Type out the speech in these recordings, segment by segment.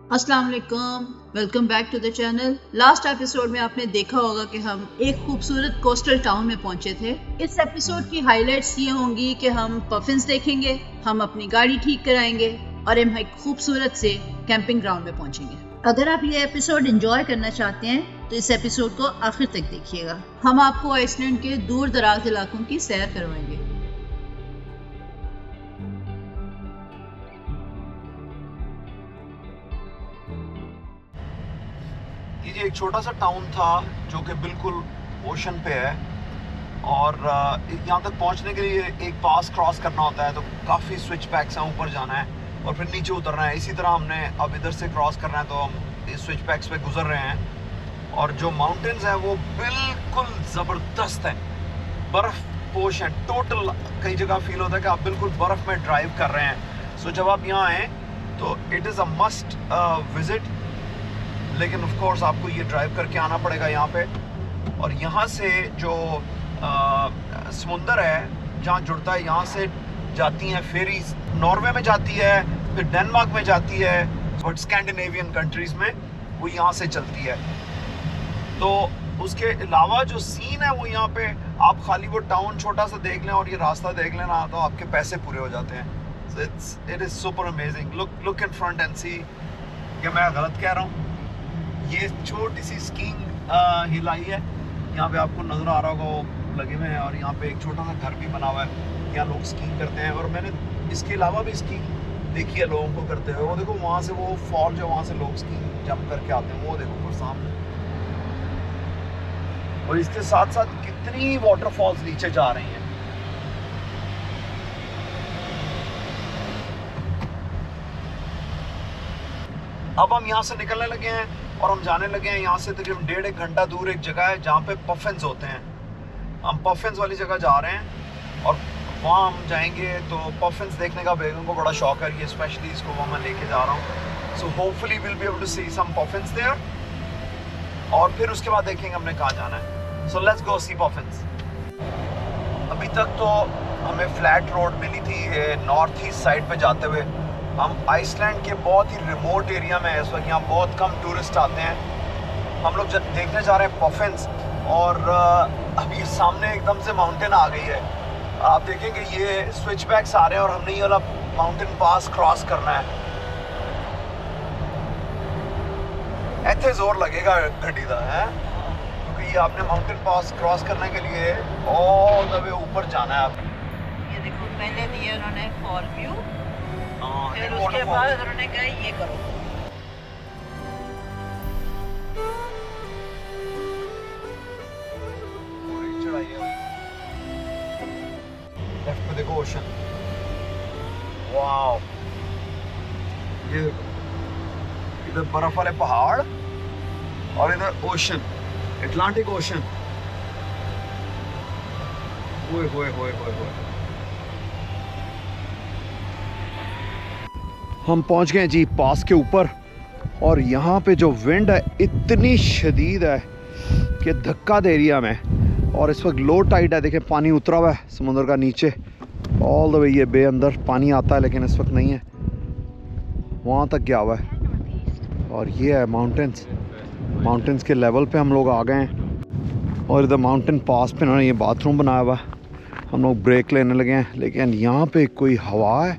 अस्सलाम वालेकुम, welcome back to the channel. Last episode में आपने देखा होगा कि हम एक खूबसूरत कोस्टल टाउन में पहुंचे थे। इस एपिसोड की हाइलाइट्स ये होंगी कि हम पफिन्स देखेंगे, हम अपनी गाड़ी ठीक कराएंगे और हम एक खूबसूरत से कैंपिंग ग्राउंड में पहुंचेंगे। अगर आप ये एपिसोड एंजॉय करना चाहते हैं तो इस एपिसोड को आखिर तक देखिएगा। हम आपको आइसलैंड के दूर दराज इलाकों की सैर करवाएंगे। ये एक छोटा सा टाउन था जो कि बिल्कुल ओशन पे है और यहाँ तक पहुँचने के लिए एक पास क्रॉस करना होता है, तो काफ़ी स्विच पैक्स हैं, ऊपर जाना है और फिर नीचे उतरना है। इसी तरह हमने अब इधर से क्रॉस करना है, तो हम इस स्विच पैक्स पे गुजर रहे हैं। और जो माउंटेन्स हैं वो बिल्कुल ज़बरदस्त हैं, बर्फ़ पोश हैं टोटल। कई जगह फील होता है कि आप बिल्कुल बर्फ़ में ड्राइव कर रहे हैं। सो जब आप यहाँ आएँ तो it is a must visit, लेकिन ऑफ कोर्स आपको ये ड्राइव करके आना पड़ेगा यहाँ पे। और यहाँ से जो समुंदर है जहाँ जुड़ता है, यहाँ से जाती हैं फेरीज, नॉर्वे में जाती है, फिर डेनमार्क में जाती है, और स्कैंडिनेवियन कंट्रीज में वो यहाँ से चलती है। तो उसके अलावा जो सीन है वो यहाँ पे आप खाली वो टाउन छोटा सा देख लें और ये रास्ता देख लें ना, तो आपके पैसे पूरे हो जाते हैं। So it is super amazing. Look in front and see। क्या मैं गलत कह रहा हूँ? ये छोटी सी स्कीइंग हिलाई है, यहाँ पे आपको नज़र आ रहा होगा वो लगे हुए हैं। और यहाँ पे एक छोटा सा घर भी बना हुआ है, यहाँ लोग स्कीइंग करते हैं। और मैंने इसके अलावा भी स्कीइंग देखी है लोगों को करते हुए। वो देखो वहाँ से वो फॉल जो वहाँ से लोग स्कीइंग जंप करके आते हैं, वो देखो ऊपर सामने। और इसके साथ साथ कितनी वाटरफॉल्स नीचे जा रही हैं। अब हम यहाँ से निकलने लगे हैं और हम जाने लगे हैं यहाँ से तकरीबन 1.5 घंटा दूर एक जगह है जहाँ पे पफिन्स होते हैं। हम पफिन्स वाली जगह जा रहे हैं और वहाँ हम जाएंगे। तो पफिन्स देखने का बेगम को बड़ा शौक है, ये स्पेशली इसको वहाँ मैं लेके जा रहा हूँ। So hopefully will be able to see some puffins there. और फिर उसके बाद देखेंगे हमने कहाँ जाना है। So let's go see puffins. अभी तक तो हमें फ्लैट रोड मिली थी नॉर्थ ईस्ट साइड पे जाते हुए। हम आइसलैंड के बहुत ही रिमोट एरिया में है इस वक्त, यहाँ बहुत कम टूरिस्ट आते हैं। हम लोग देखने जा रहे हैं पफिन्स। और अभी सामने एकदम से माउंटेन आ गई है। आप देखेंगे ये स्विच बैक्स आ रहे हैं और हमने ये वाला माउंटेन पास क्रॉस करना है। ऐसे जोर लगेगा गड्डी का है, क्योंकि ये आपने माउंटेन पास क्रॉस करने के लिए ऑल द वे ऊपर जाना है। आप ये देखो, पहले दिए उन्होंने फॉल व्यू, फिर एक उसके waterfall। बाद उन्होंने कहा ये करो। पूरी चढ़ाई है। लेफ्ट में देखो ओशन, वाओ। ये इधर बर्फ वाले पहाड़ और इधर ओशन, अटलांटिक ओशन। ओए होए होए होए होए। हम पहुंच गए जी पास के ऊपर। और यहाँ पे जो विंड है इतनी शदीद है कि धक्का दे रही है हमें। और इस वक्त लो टाइड है, देखें पानी उतरा हुआ है समुद्र का नीचे ऑल द वे। ये बे अंदर पानी आता है लेकिन इस वक्त नहीं है, वहाँ तक गया हुआ है। और ये है माउंटेन्स के लेवल पे हम लोग आ गए हैं। और इधर माउंटेन पास पे उन्होंने ये बाथरूम बनाया हुआ है। हम लोग ब्रेक लेने लगे हैं, लेकिन यहाँ पे कोई हवा है,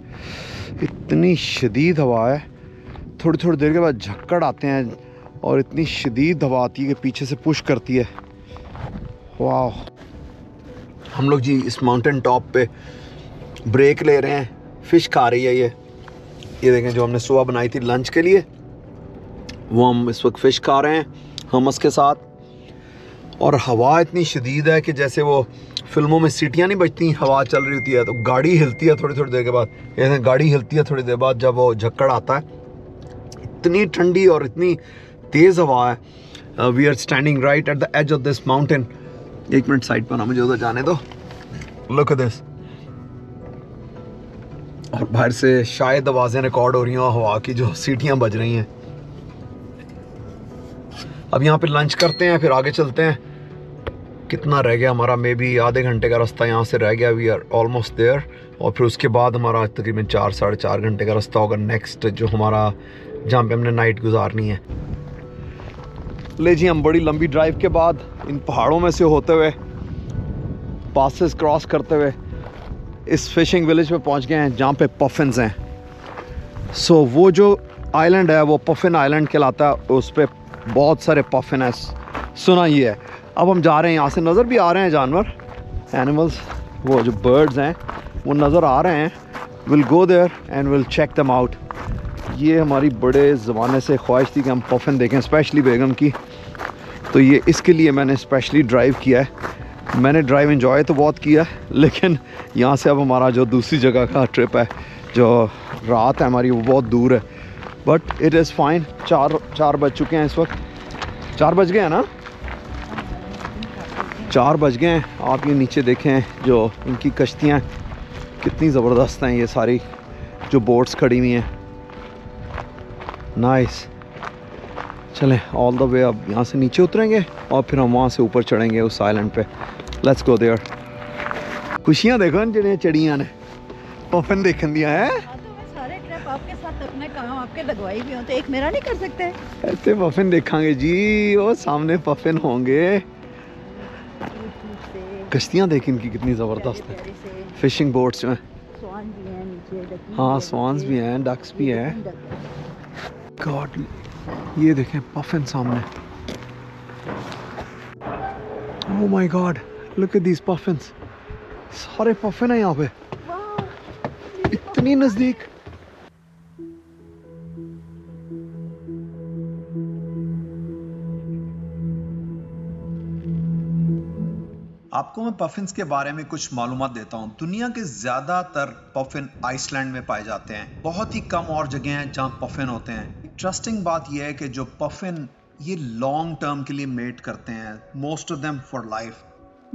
इतनी शदीद हवा है। थोड़ी थोड़ी देर के बाद झक्कड़ आते हैं और इतनी शदीद हवा आती है कि पीछे से पुश करती है। वाह। हम लोग जी इस माउंटेन टॉप पे ब्रेक ले रहे हैं। फ़िश खा रही है ये देखें, जो हमने सुबह बनाई थी लंच के लिए, वो हम इस वक्त फ़िश खा रहे हैं हमस के साथ। और हवा इतनी शदीद है कि जैसे वो फिल्मों में सीटियाँ नहीं बजती, हवा चल रही होती है तो गाड़ी हिलती है थोड़ी थोड़ी देर के बाद। ऐसे गाड़ी हिलती है थोड़ी देर बाद जब वो झक्कड़ आता है। इतनी ठंडी और इतनी तेज़ हवा है। We are standing right at the edge of this mountain. एक मिनट साइड पर ना, मुझे उधर जाने दो। Look at this. और बाहर से शायद आवाज़ें रिकॉर्ड हो रही हैं हवा की, जो सीटियाँ बज रही हैं। अब यहाँ पे लंच करते हैं, फिर आगे चलते हैं। कितना रह गया हमारा, मे बी आधे घंटे का रास्ता यहाँ से रह गया। We are almost there. और फिर उसके बाद हमारा तकरीबन 4 साढ़े 4 घंटे का रास्ता होगा नेक्स्ट जो हमारा जहाँ पे हमने नाइट गुजारनी है। ले जी, हम बड़ी लंबी ड्राइव के बाद इन पहाड़ों में से होते हुए, पासेस क्रॉस करते हुए इस फिशिंग विलेज पे पहुंच गए हैं जहाँ पे पफिन्स हैं। सो वो जो आइलैंड है वो पफिन आइलैंड कहलाता है, उस पर बहुत सारे पफिन है, सुना ही है। अब हम जा रहे हैं, यहाँ से नज़र भी आ रहे हैं जानवर, एनिमल्स, वो जो बर्ड्स हैं वो नज़र आ रहे हैं। Will go there and will check them out. ये हमारी बड़े ज़माने से ख्वाहिश थी कि हम पफिन देखें, स्पेशली बेगम की, तो ये इसके लिए मैंने स्पेशली ड्राइव किया है। मैंने ड्राइव एंजॉय तो बहुत किया, लेकिन यहाँ से अब हमारा जो दूसरी जगह का ट्रिप है, जो रात है हमारी, वो बहुत दूर है, बट इट इज़ फाइन। 4 बज चुके हैं इस वक्त, 4 बज गए हैं ना, 4 बज गए हैं। आप ये नीचे देखें जो इनकी कश्तियाँ कितनी ज़बरदस्त हैं, ये सारी जो बोट्स खड़ी हुई हैं, नाइस। चलें ऑल द वे, अब यहाँ से नीचे उतरेंगे और फिर हम वहाँ से ऊपर चढ़ेंगे उस आइलैंड पे। Let's go there. खुशियाँ देखो जिन्हें चढ़ियाँ ने पफिन देखन दिया है। तो मैं सारे ट्रिप आपके साथ अपने काम आपके लगवाई भी हो, तो एक मेरा नहीं कर सकते? ऐसे पफिन देखांगे जी, वो सामने पफिन होंगे। कश्तियाँ देख इनकी कितनी ज़बरदस्त है, फिशिंग बोट्स में। स्वान भी हैं नीचे, हाँ स्वान्स भी हैं, डक्स भी हैं। गॉड, ये देखें पफिन सामने। Oh my god, look at these puffins, सारे पफिन हैं यहाँ पे, इतनी नजदीक। आपको मैं पफिन्स के बारे में कुछ मालूमात देता हूँ। दुनिया के ज़्यादातर पफिन आइसलैंड में पाए जाते हैं। बहुत ही कम और जगह हैं जहाँ पफिन होते हैं। इंटरेस्टिंग बात यह है कि जो पफिन ये लॉन्ग टर्म के लिए मेट करते हैं, most of them for life.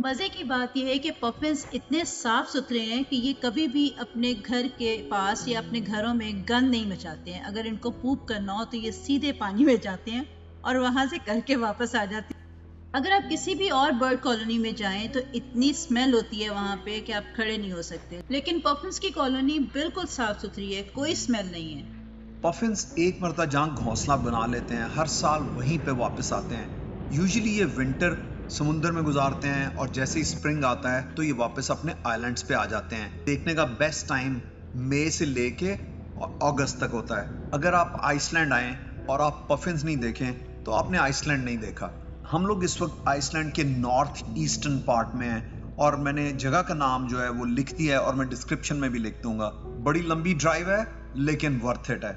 मजे की बात यह है कि पफिन्स इतने साफ सुथरे हैं कि ये कभी भी अपने घर के पास या अपने घरों में गंद नहीं मचाते हैं। अगर इनको पूप करना हो तो ये सीधे पानी में जाते हैं और वहां से करके वापस आ जाते हैं। अगर आप किसी भी और बर्ड कॉलोनी में जाएं तो इतनी स्मेल होती है वहां पे कि आप खड़े नहीं हो सकते, लेकिन पफिन्स की कॉलोनी बिल्कुल साफ सुथरी है, कोई स्मेल नहीं है। पफिन्स एक मरतबा जहाँ घोंसला बना लेते हैं, हर साल वहीं पे वापस आते हैं। यूजुअली ये विंटर समुंदर में गुजारते हैं और जैसे ही स्प्रिंग आता है तो ये वापस अपने आइलैंड्स पे आ जाते हैं। देखने का बेस्ट टाइम मई से लेके अगस्त तक होता है। अगर आप आइसलैंड आएँ और आप पफिन्स नहीं देखें तो आपने आइसलैंड नहीं देखा। हम लोग इस वक्त आइसलैंड के नॉर्थ ईस्टर्न पार्ट में हैं और मैंने जगह का नाम जो है वो लिख दिया है और मैं डिस्क्रिप्शन में भी लिख दूंगा। बड़ी लंबी ड्राइव है लेकिन वर्थ इट है।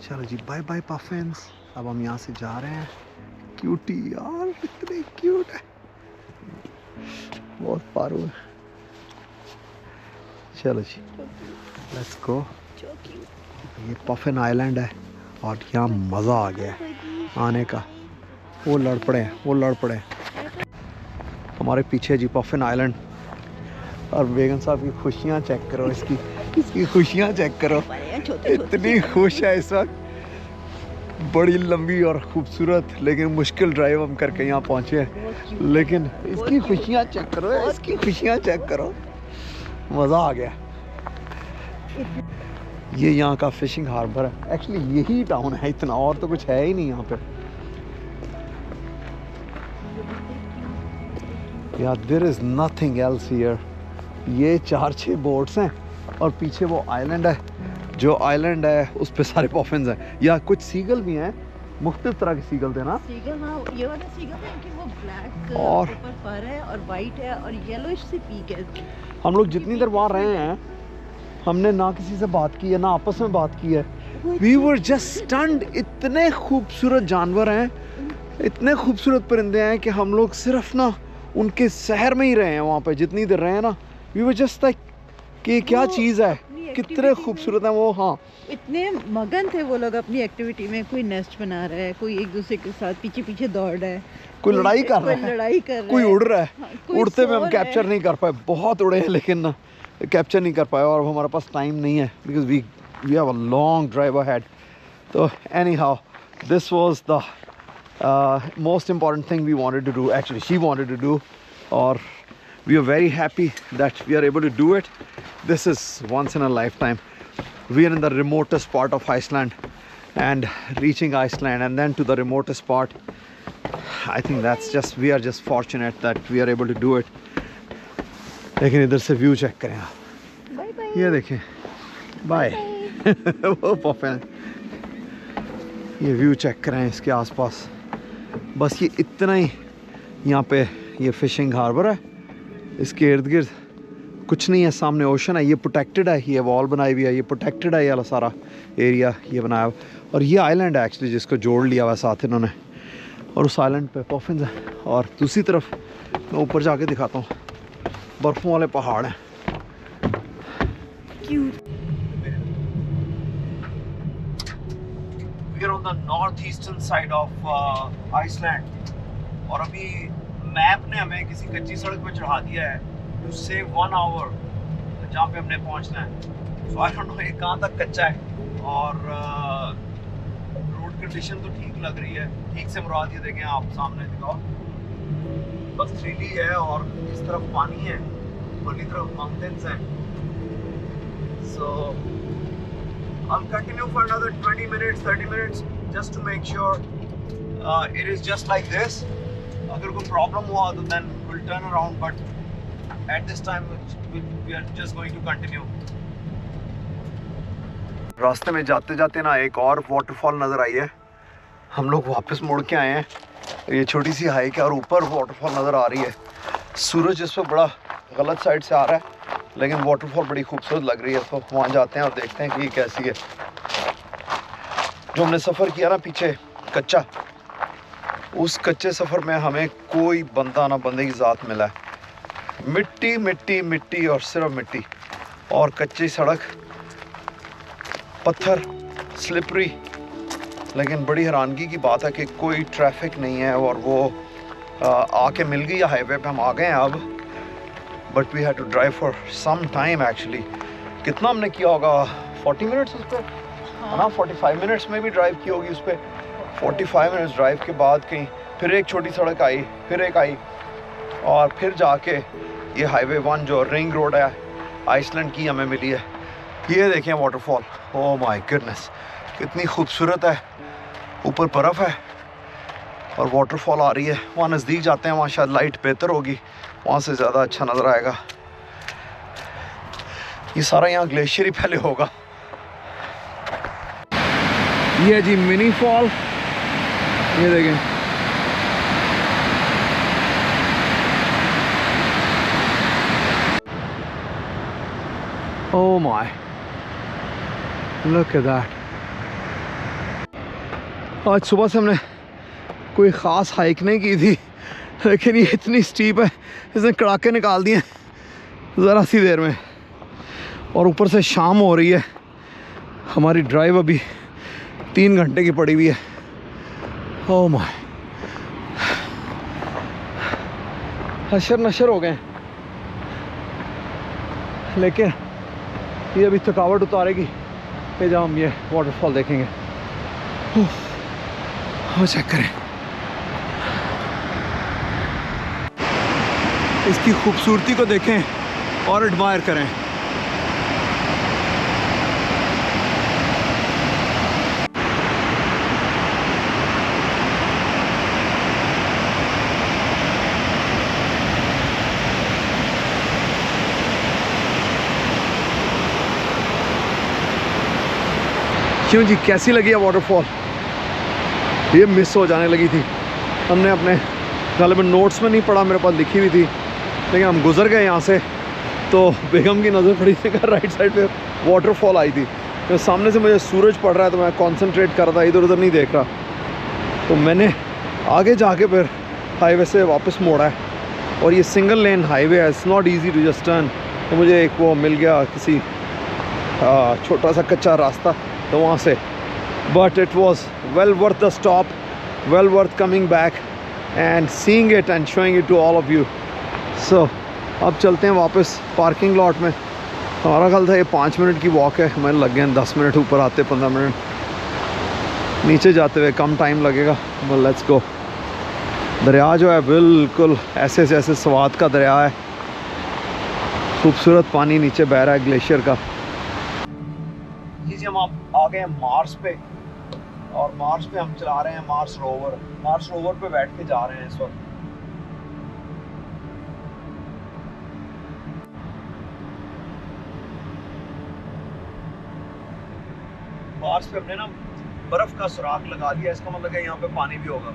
चलो जी, बाय बाय पफिन्स। अब हम यहाँ से जा रहे हैं। क्यूटी यार, इतने क्यूट है, बहुत पारू है। चलो जी, लेट्स गो। ये पफिन आइलैंड है और यहाँ मज़ा आ गया है आने का। वो लड़ पड़े हमारे पीछे जी पफिन आइलैंड। और बेगम साहब की खुशियाँ चेक करो, इसकी खुशियाँ चेक करो, इतनी खुश है इस वक्त। बड़ी लंबी और खूबसूरत लेकिन मुश्किल ड्राइव हम करके यहाँ पहुँचे हैं, लेकिन इसकी खुशियाँ चेक करो, इसकी खुशियाँ चेक करो, मज़ा आ गया। ये यहाँ का फिशिंग हार्बर है, एक्चुअली यही टाउन है, इतना और तो कुछ है ही नहीं यहाँ पे। यार there is nothing else here. ये 4-6 बोट्स हैं और पीछे वो आइलैंड है, जो आइलैंड है उस पे सारे पॉफिन्स हैं, या कुछ सीगल भी हैं, मुख्तलिफ तरह के सीगल थे ना। सीगल, हाँ ये वाला सीगल है कि वो ब्लैक और ऊपर फर है और वाइट है और येलोइश सी पीक है। हम लोग जितनी देर वहाँ रहे हैं हमने ना किसी से बात की है ना आपस में बात की है। We were just stunned. इतने खूबसूरत जानवर हैं, इतने खूबसूरत परिंदे हैं कि हम लोग सिर्फ ना उनके शहर में ही रहे हैं। वहाँ पे जितनी देर रहे हैं ना, वी वर जस्ट लाइक कि क्या चीज़ है, कितने खूबसूरत हैं वो। हाँ, इतने मगन थे वो लोग अपनी एक्टिविटी में। कोई नेस्ट बना रहा है, कोई एक दूसरे के साथ पीछे पीछे दौड़ रहा है, कोई लड़ाई कर रहा है, कोई उड़ रहा है। हाँ, कोई उड़ते में हम सो रहा कैप्चर है। नहीं कर पाए, बहुत उड़े हैं लेकिन ना कैप्चर नहीं कर पाए, और हमारे पास टाइम नहीं है because we have a long drive ahead. तो anyhow this was the most important thing we wanted to do, actually she wanted to do, और we are very happy that we are able to do it. This is once in a lifetime. We are in the remotest part of Iceland, and reaching Iceland and then to the remotest part, I think that's just, we are just fortunate that we are able to do it. लेकिन इधर से view check करें आप, bye bye. ये देखें, bye. वो पॉफिन, ये view check करें इसके आसपास। बस ये इतना ही, यहाँ पे ये फिशिंग हार्बर है, इसके इर्द गिर्द कुछ नहीं है। सामने ओशन है, ये प्रोटेक्टेड है, ये वॉल बनाई हुई है, ये प्रोटेक्टेड है, ये वाला सारा एरिया ये बनाया हुआ। और ये आइलैंड है एक्चुअली जिसको जोड़ लिया हुआ साथ इन्होंने, और उस आइलैंड पे पॉफिन्स हैं। और दूसरी तरफ मैं ऊपर जाके दिखाता हूँ, बर्फ़ों वाले पहाड़ हैं। We are on the northeastern side of Iceland, और अभी मैप ने हमें किसी कच्ची सड़क पे चढ़ा दिया है टू सेव 1 आवर जहाँ पे हमने पहुँचना है। सो आई डोंट नो ये कहाँ तक कच्चा है, और रोड कंडीशन तो ठीक लग रही है। ठीक से मुराद ये देखें आप, सामने दिखाओ, बस थ्रीली है और इस तरफ पानी है, ऊपरली तरफ माउंटेन्स हैं। सो I'll continue for another 20 minutes, 30 minutes just to make sure it is just like this. अगर कोई प्रॉब्लम हुआ तो then we'll turn around, but at this time we are just going to continue. रास्ते में जाते जाते ना एक और वाटरफॉल नज़र आई है। हम लोग वापस मुड़ के आए हैं, ये छोटी सी हाइक है और ऊपर वाटरफॉल नज़र आ रही है। सूरज इस पर बड़ा गलत साइड से आ रहा है, लेकिन वाटरफॉल बड़ी खूबसूरत लग रही है। तो वहाँ जाते हैं और देखते हैं कि ये कैसी है। जो हमने सफ़र किया ना पीछे कच्चा, उस कच्चे सफ़र में हमें कोई बंदा ना बंदे की ज़ात मिला है। मिट्टी मिट्टी मिट्टी और सिर्फ मिट्टी, और कच्ची सड़क, पत्थर, स्लिपरी। लेकिन बड़ी हैरानगी की बात है कि कोई ट्रैफिक नहीं है, और वो आके मिल गई है हाईवे पे। हम आ गए हैं अब, but we had to drive for some time actually. कितना हमने किया होगा, 40 मिनट्स उस पर, है ना, 45 मिनट्स में भी ड्राइव की होगी उस पर। 45 मिनट्स ड्राइव के बाद कहीं फिर एक छोटी सड़क आई, फिर एक आई, और फिर जाके ये हाईवे 1 जो रिंग रोड है आइसलैंड की हमें मिली है। ये देखें वाटरफॉल, ओह माय गुडनेस, कितनी खूबसूरत है। ऊपर बर्फ़ है और वाटरफॉल आ रही है। वहाँ नज़दीक जाते हैं, वहाँ शायद लाइट बेहतर होगी, वहाँ से ज़्यादा अच्छा नज़र आएगा। ये सारा यहाँ ग्लेशियर ही पहले होगा। ये जी मिनी फॉल, ये देखें, oh my, look at that. आज सुबह से हमने कोई ख़ास हाइक नहीं की थी, लेकिन ये इतनी स्टीप है, इसने कड़ाके निकाल दिए ज़रा सी देर में, और ऊपर से शाम हो रही है। हमारी ड्राइव अभी 3 घंटे की पड़ी हुई है। ओह माय, हशर नशर हो गए, लेकिन ये अभी थकावट उतारेगी कि जब हम ये वाटरफॉल देखेंगे। हाँ, चेक करें इसकी खूबसूरती को, देखें और एडमायर करें। क्यों जी, कैसी लगी है वाटरफॉल? ये मिस हो जाने लगी थी। हमने अपने गालिबन नोट्स में नहीं पढ़ा, मेरे पास लिखी हुई थी, लेकिन हम गुजर गए यहाँ से तो बेगम की नज़र पड़ी थी, राइट साइड पे वाटरफॉल आई थी। तो सामने से मुझे सूरज पड़ रहा है तो मैं कंसंट्रेट कर रहा था, इधर उधर नहीं देख रहा। तो मैंने आगे जाके फिर हाईवे से वापस मोड़ा है, और ये सिंगल लेन हाईवे है, it's not easy to just turn. तो मुझे एक वो मिल गया किसी छोटा सा कच्चा रास्ता, तो वहाँ से, but it was well worth the stop, well worth coming back and seeing it and showing it to all of you. So अब चलते हैं वापस पार्किंग लॉट में। हमारा ख्याल था ये 5 मिनट की वॉक है, हमें लग गए हैं 10 मिनट, ऊपर आते 15 मिनट, नीचे जाते हुए कम टाइम लगेगा। But let's go. दरिया जो है बिल्कुल ऐसे जैसे स्वाद का दरिया है, खूबसूरत पानी नीचे बह रहा है ग्लेशियर का। जी हम आप आ गए हैं मार्स पे, और मार्स पे हम चला रहे हैं मार्स रोवर। मार्स रोवर पे बैठ के जा रहे हैं इस वक्त। मार्स पे हमने ना बर्फ का सुराख लगा लिया, इसका मतलब है यहाँ पे पानी भी होगा।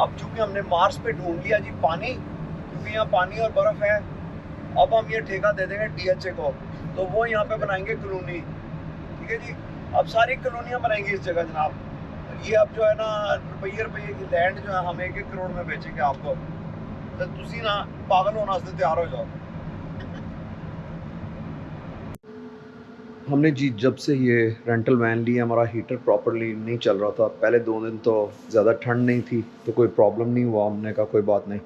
अब चूंकि हमने मार्स पे ढूंढ लिया जी पानी, क्योंकि यहाँ पानी और बर्फ है, अब हम ये ठेका दे देंगे DHA को, तो वो यहाँ पे बनाएंगे कॉलोनी। ठीक है जी, अब सारी कॉलोनियाँ बनाएंगी इस जगह जनाब। ये अब जो है ना रुपये की लैंड जो है हम 1-1 करोड़ में बेचेंगे आपको, तो तुसी ना पागल होना से तैयार हो जाओ। हमने जी जब से ये रेंटल वैन ली, हमारा हीटर प्रॉपरली नहीं चल रहा था। पहले 2 दिन तो ज़्यादा ठंड नहीं थी तो कोई प्रॉब्लम नहीं हुआ, हमने कहा कोई बात नहीं।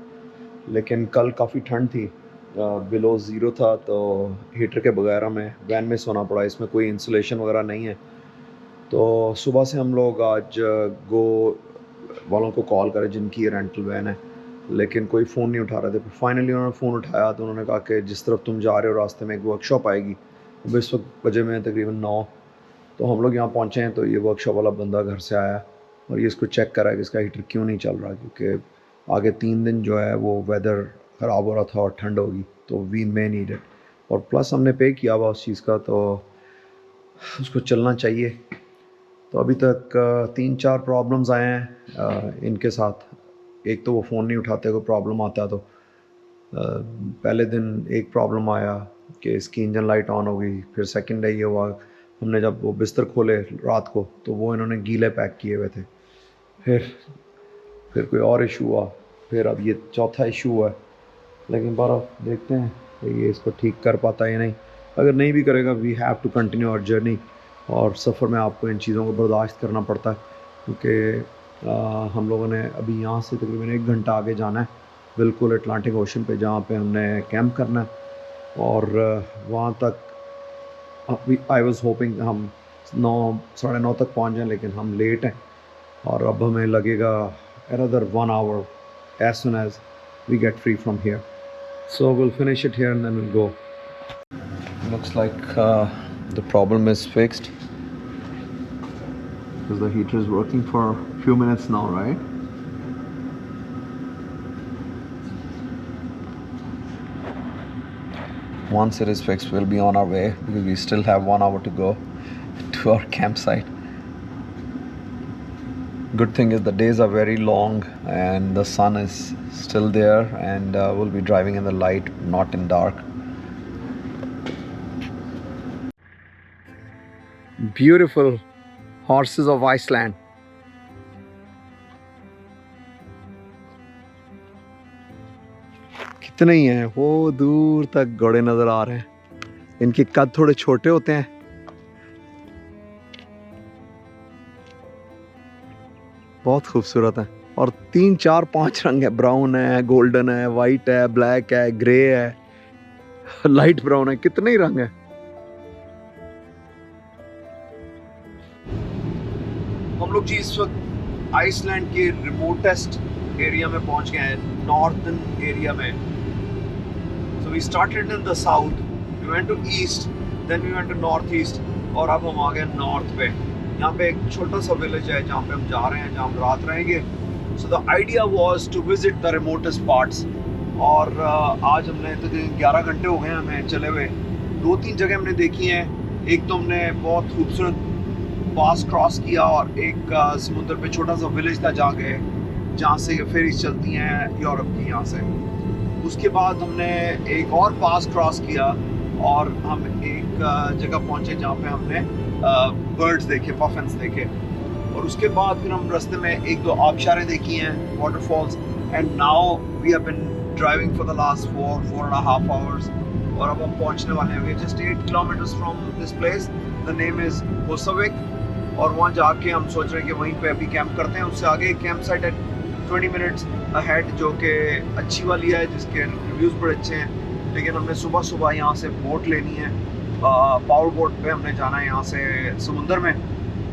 लेकिन कल काफ़ी ठंड थी, बिलो ज़ीरो था, तो हीटर के बगैर हमें वैन में सोना पड़ा। इसमें कोई इंसुलेशन वगैरह नहीं है। तो सुबह से हम लोग आज गो वालों को कॉल करें जिनकी ये रेंटल वैन है, लेकिन कोई फ़ोन नहीं उठा रहे थे। फाइनली उन्होंने फ़ोन उठाया तो उन्होंने कहा कि जिस तरफ तुम जा रहे हो रास्ते में एक वर्कशॉप आएगी। अब इस वक्त बजे में तकरीबन 9, तो हम लोग यहाँ पहुँचे हैं। तो ये वर्कशॉप वाला बंदा घर से आया और ये इसको चेक करा कि इसका हीटर क्यों नहीं चल रहा, क्योंकि आगे 3 दिन जो है वो वेदर ख़राब हो रहा था और ठंड होगी, तो वी मे नीड इट। और प्लस हमने पे किया हुआ उस चीज़ का, तो उसको चलना चाहिए। तो अभी तक 3-4 प्रॉब्लम्स आए हैं इनके साथ। एक तो वो फ़ोन नहीं उठाते, कोई प्रॉब्लम आता है तो पहले दिन एक प्रॉब्लम आया कि इसकी इंजन लाइट ऑन हो गई। फिर सेकंड डे ये हुआ, हमने जब वो बिस्तर खोले रात को तो वो इन्होंने गीले पैक किए हुए थे। फिर कोई और इशू हुआ, फिर अब ये चौथा इशू हुआ है। लेकिन बारह देखते हैं कि ये इसको ठीक कर पाता है या नहीं। अगर नहीं भी करेगा, we have to continue our journey. और सफ़र में आपको इन चीज़ों को बर्दाश्त करना पड़ता है, क्योंकि हम लोगों ने अभी यहाँ से तकरीबन 1 घंटा आगे जाना है, बिल्कुल अटलांटिक ओशन पे, जहाँ पे हमने कैंप करना है। और वहाँ तक आई वाज होपिंग हम 9, साढ़े 9 तक पहुँच जाएँ, लेकिन हम लेट हैं और अब हमें लगेगा another 1 hour as soon as we get free from here. So we'll finish it here and then we'll go. Looks like the problem is fixed because the heater is working for a few minutes now, right? Once it is fixed, we'll be on our way because we still have 1 hour to go to our campsite. Good thing is the days are very long and the sun is still there, and we'll be driving in the light, not in dark. Beautiful horses of Iceland. कितने ही हैं, वो दूर तक घोड़े नजर आ रहे हैं। इनके कद थोड़े छोटे होते हैं, बहुत खूबसूरत है। और 3, 4, 5 रंग है, ब्राउन है, गोल्डन है, वाइट है, ब्लैक है, ग्रे है, लाइट ब्राउन है, कितने ही रंग है। हम लोग जी इस वक्त आइसलैंड के रिमोटेस्ट एरिया में पहुंच गए हैं, नॉर्थर्न एरिया में। So we started in the south, we went to east, then we went to northeast, और अब हम आ गए नॉर्थ पे। यहाँ पे एक छोटा सा विलेज है जहाँ पे हम जा रहे हैं, जहाँ हम रात रहेंगे। So the idea was to visit the remotest parts, और आज हमने तो 11 घंटे हो गए हमें चले हुए। 2-3 जगह हमने देखी हैं, एक तो हमने बहुत खूबसूरत पास क्रॉस किया और एक समुद्र पे छोटा सा विलेज था जहाँ गए, जहाँ से फेरीज चलती हैं यूरोप की यहाँ से। उसके बाद हमने एक और पास क्रॉस किया और हम एक जगह पहुँचे जहाँ पे हमने बर्ड्स देखे, पफिन्स देखे। और उसके बाद फिर हम रास्ते में एक दो आबशारें देखी हैं, waterfalls. And now we have been driving for the last 4.5 hours और अब हम पहुंचने वाले हैं। We are just 8 kilometers from this place, the name is Hosvik. और वहाँ जाके हम सोच रहे हैं कि वहीं पे अभी कैंप करते हैं। उससे आगे एक कैंप साइट है 20 minutes अहेड, जो कि अच्छी वाली है, जिसके रिव्यूज़ बड़े अच्छे हैं। लेकिन हमने सुबह सुबह यहाँ से बोट लेनी है, पावर बोट पे हमने जाना है यहाँ से समुंदर में।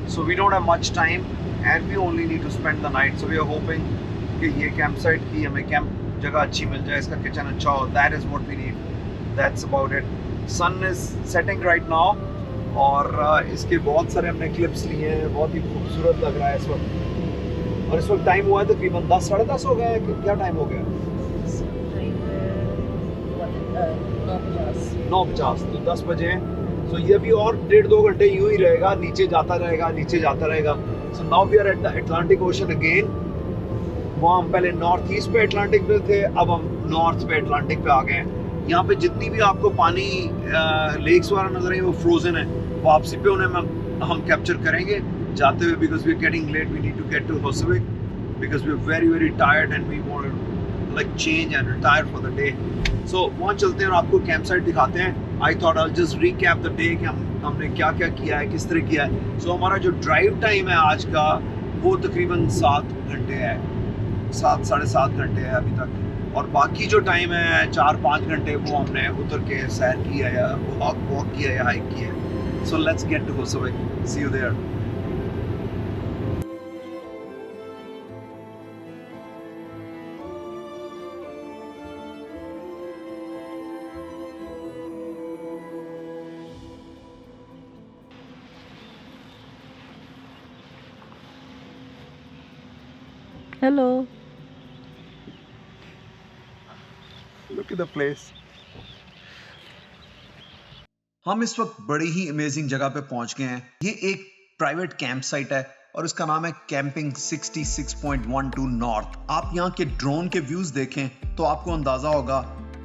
So we don't have much time and we only need to spend the night. So we are hoping कि ये कैंप साइट की हमें कैंप जगह अच्छी मिल जाए, इसका किचन अच्छा हो। That is what we need, that's about it. Sun is setting right now और इसके बहुत सारे हमने क्लिप्स लिए हैं। बहुत ही खूबसूरत लग रहा है इस वक्त। और इस वक्त टाइम हुआ है तकरीबन 10, साढ़े 10 हो गए। क्या टाइम हो गया? 9:50, तो 10 बजे हैं। सो ये भी और 1.5-2 घंटे यूं ही रहेगा, नीचे जाता रहेगा, नीचे जाता रहेगा। So now we are at the Atlantic Ocean again. वहाँ हम पहले नॉर्थ ईस्ट पे अटलांटिक पे थे, अब हम नॉर्थ पे अटलांटिक पे आ गए हैं। यहाँ पे जितनी भी आपको पानी लेक्स वगैरह नजर आई वो फ्रोजन है। वापसी पे उन्हें हम कैप्चर करेंगे जाते हुए, because we are getting late, we need to get to Hosvik because we are very very tired and we want like change and retire for the day. So वहाँ चलते हैं और आपको कैंप साइट दिखाते हैं। I thought I just recap the day कि हमने क्या क्या किया है, किस तरह किया है। सो हमारा जो ड्राइव टाइम है आज का वो तकरीबन 7 घंटे है, 7 साढ़े 7 घंटे है अभी तक। और बाकी जो टाइम है 4-5 घंटे वो हमने उतर के सैर किया या वॉक किया या हाइक किया। So let's get to Hosvik, see you there. Hello, Look at the place. हम इस वक्त बड़ी ही अमेजिंग जगह पे पहुंच गए हैं। ये एक प्राइवेट कैंप साइट है और इसका नाम है कैंपिंग 66.12 नॉर्थ। आप यहाँ के ड्रोन के व्यूज देखें तो आपको अंदाजा होगा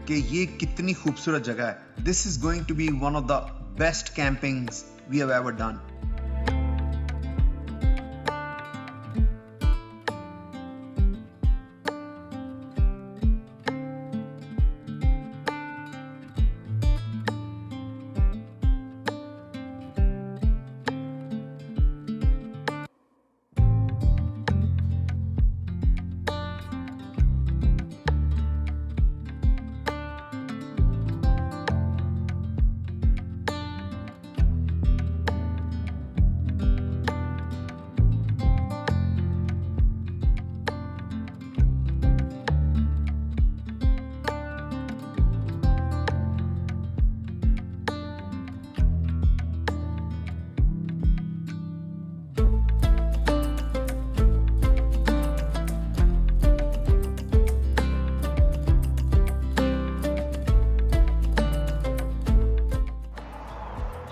कि ये कितनी खूबसूरत जगह है। This is going to be one of the best campings we have ever done.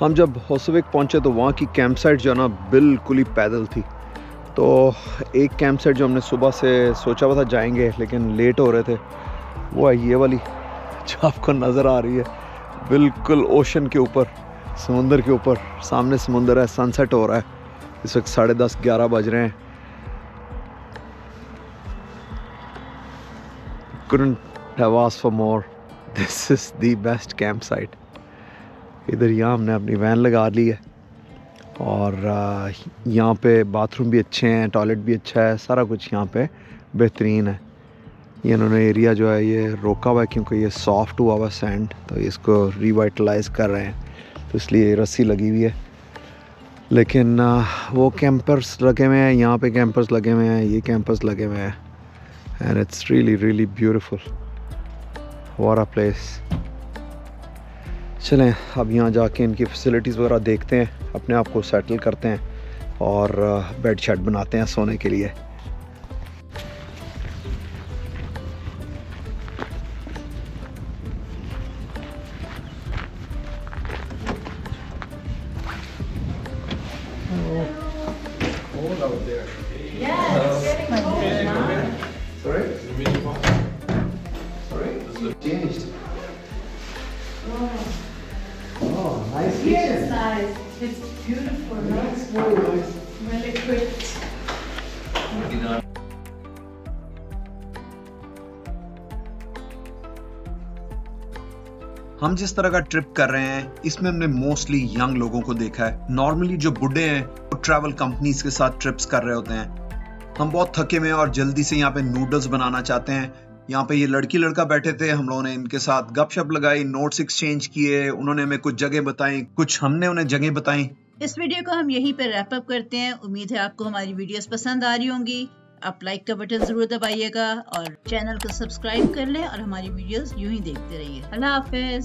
हम जब होसविक पहुंचे तो वहाँ की कैंप साइट जो है ना बिल्कुल ही पैदल थी। तो एक कैंप साइट जो हमने सुबह से सोचा हुआ था जाएंगे लेकिन लेट हो रहे थे, वो है ये वाली जो आपको नज़र आ रही है, बिल्कुल ओशन के ऊपर, समुंदर के ऊपर। सामने समुंदर है, सनसेट हो रहा है। इस वक्त 10:30-11 बज रहे हैं। Couldn't have asked for more. This is the best campsite. इधर यहाँ हमने अपनी वैन लगा ली है और यहाँ पे बाथरूम भी अच्छे हैं, टॉयलेट भी अच्छा है, सारा कुछ यहाँ पे बेहतरीन है। ये इन्होंने एरिया जो है ये रोका हुआ है क्योंकि ये सॉफ्ट हुआ हुआ सैंड, तो इसको रिवाइटलाइज कर रहे हैं, तो इसलिए रस्सी लगी हुई है। लेकिन वो कैंपर्स लगे हुए हैं, यहाँ पे कैंपर्स लगे हुए हैं, ये कैंपर्स लगे हुए हैं and it's really really beautiful. What a place. चलें अब यहाँ जाके इनकी फैसिलिटीज़ वगैरह देखते हैं, अपने आप को सेटल करते हैं और बेड शेड बनाते हैं सोने के लिए। Cold out there. Sorry? Sorry? Changed. Oh, nice kitchen. It's nice. It's beautiful. Nice, very nice. Well equipped. हम जिस तरह का ट्रिप कर रहे हैं इसमें हमने मोस्टली यंग लोगों को देखा है। नॉर्मली जो बुढ़े हैं वो ट्रैवल कंपनीज के साथ ट्रिप्स कर रहे होते हैं। हम बहुत थके हुए हैं और जल्दी से यहाँ पे नूडल्स बनाना चाहते हैं। यहाँ पे ये लड़की लड़का बैठे थे, हम लोगों ने इनके साथ गपशप लगाई, नोट्स एक्सचेंज किए, उन्होंने हमें कुछ जगह बताई, कुछ हमने उन्हें जगह बताई। इस वीडियो को हम यहीं पर रैप अप करते हैं। उम्मीद है आपको हमारी वीडियोस पसंद आ रही होंगी। आप लाइक का बटन जरूर दबाइएगा और चैनल को सब्सक्राइब कर लें और हमारी वीडियोस यूं ही देखते रहिए। अल्लाह हाफिज।